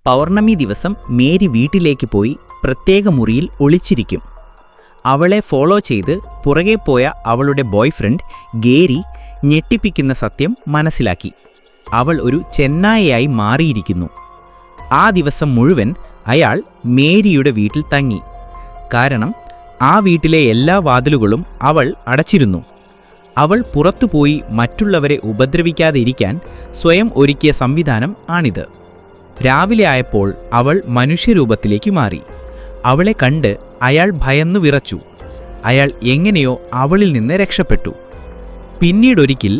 പൗർണമി ദിവസം മേരി വീട്ടിലേക്ക് പോയി പ്രത്യേക മുറിയിൽ ഒളിച്ചിരിക്കും. അവളെ ഫോളോ ചെയ്ത് പുറകെ പോയ അവളുടെ ബോയ്ഫ്രണ്ട് ഗേരി ഞെട്ടിപ്പിക്കുന്ന സത്യം മനസ്സിലാക്കി. അവൾ ഒരു ചെന്നായയായി മാറിയിരിക്കുന്നു. ആ ദിവസം മുഴുവൻ അയാൾ മേരിയുടെ വീട്ടിൽ തങ്ങി. കാരണം ആ വീട്ടിലെ എല്ലാ വാതിലുകളും അവൾ അടച്ചിരുന്നു. അവൾ പുറത്തുപോയി മറ്റുള്ളവരെ ഉപദ്രവിക്കാതിരിക്കാൻ സ്വയം ഒരുക്കിയ സംവിധാനം ആണിത്. രാവിലെ ആയപ്പോൾ അവൾ മനുഷ്യരൂപത്തിലേക്ക് മാറി. അവളെ കണ്ട് അയാൾ ഭയന്നു വിറച്ചു. അയാൾ എങ്ങനെയോ അവളിൽ നിന്ന് രക്ഷപ്പെട്ടു. പിന്നീടൊരിക്കൽ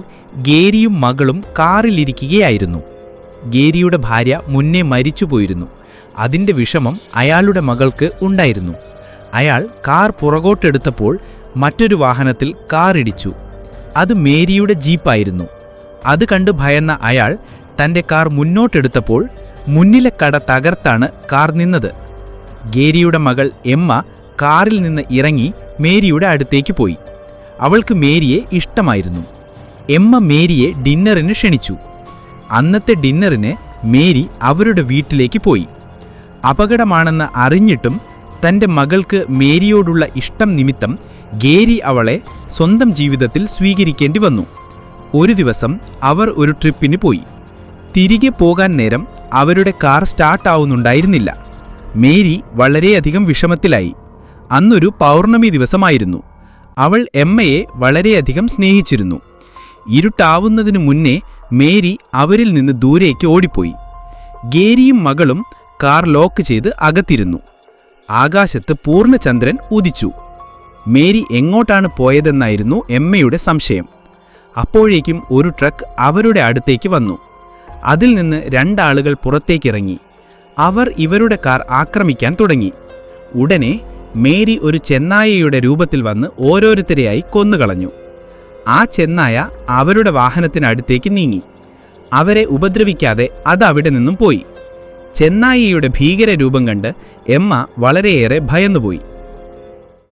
ഗേരിയും മകളും കാറിലിരിക്കുകയായിരുന്നു. ഗേരിയുടെ ഭാര്യ മുന്നേ മരിച്ചുപോയിരുന്നു. അതിൻ്റെ വിഷമം അയാളുടെ മകൾക്ക് ഉണ്ടായിരുന്നു. അയാൾ കാർ പുറകോട്ടെടുത്തപ്പോൾ മറ്റൊരു വാഹനത്തിൽ കാർ ഇടിച്ചു. അത് മേരിയുടെ ജീപ്പായിരുന്നു. അത് കണ്ട് ഭയന്ന അയാൾ തൻ്റെ കാർ മുന്നോട്ടെടുത്തപ്പോൾ മുന്നിലെ കട തകർത്താണ് കാർ നിന്നത്. ഗേരിയുടെ മകൾ എമ്മ കാറിൽ നിന്ന് ഇറങ്ങി മേരിയുടെ അടുത്തേക്ക് പോയി. അവൾക്ക് മേരിയെ ഇഷ്ടമായിരുന്നു. എമ്മ മേരിയെ ഡിന്നറിന് ക്ഷണിച്ചു. അന്നത്തെ ഡിന്നറിന് മേരി അവരുടെ വീട്ടിലേക്ക് പോയി. അപകടമാണെന്ന് അറിഞ്ഞിട്ടും തൻ്റെ മകൾക്ക് മേരിയോടുള്ള ഇഷ്ടം നിമിത്തം ഗേരി അവളെ സ്വന്തം ജീവിതത്തിൽ സ്വീകരിക്കേണ്ടി വന്നു. ഒരു ദിവസം അവർ ഒരു ട്രിപ്പിന് പോയി. തിരികെ പോകാൻ നേരം അവരുടെ കാർ സ്റ്റാർട്ടാവുന്നുണ്ടായിരുന്നില്ല. മേരി വളരെയധികം വിഷമത്തിലായി. അന്നൊരു പൗർണമി ദിവസമായിരുന്നു. അവൾ എമ്മയെ വളരെയധികം സ്നേഹിച്ചിരുന്നു. ഇരുട്ടാവുന്നതിനു മുന്നേ മേരി അവരിൽ നിന്ന് ദൂരേക്ക് ഓടിപ്പോയി. ഗേരിയും മകളും കാർ ലോക്ക് ചെയ്ത് അകത്തിരുന്നു. ആകാശത്ത് പൂർണ്ണചന്ദ്രൻ ഉദിച്ചു. മേരി എങ്ങോട്ടാണ് പോയതെന്നായിരുന്നു എമ്മയുടെ സംശയം. അപ്പോഴേക്കും ഒരു ട്രക്ക് അവരുടെ അടുത്തേക്ക് വന്നു. അതിൽ നിന്ന് രണ്ടാളുകൾ പുറത്തേക്കിറങ്ങി. അവർ ഇവരുടെ കാർ ആക്രമിക്കാൻ തുടങ്ങി. ഉടനെ മേരി ഒരു ചെന്നായയുടെ രൂപത്തിൽ വന്ന് ഓരോരുത്തരെയായി കൊന്നുകളഞ്ഞു. ആ ചെന്നായ അവരുടെ വാഹനത്തിനടുത്തേക്ക് നീങ്ങി. അവരെ ഉപദ്രവിക്കാതെ അത് അവിടെ നിന്നും പോയി. ചെന്നായയുടെ ഭീകര രൂപം കണ്ട് എമ്മ വളരെയേറെ ഭയന്നുപോയി.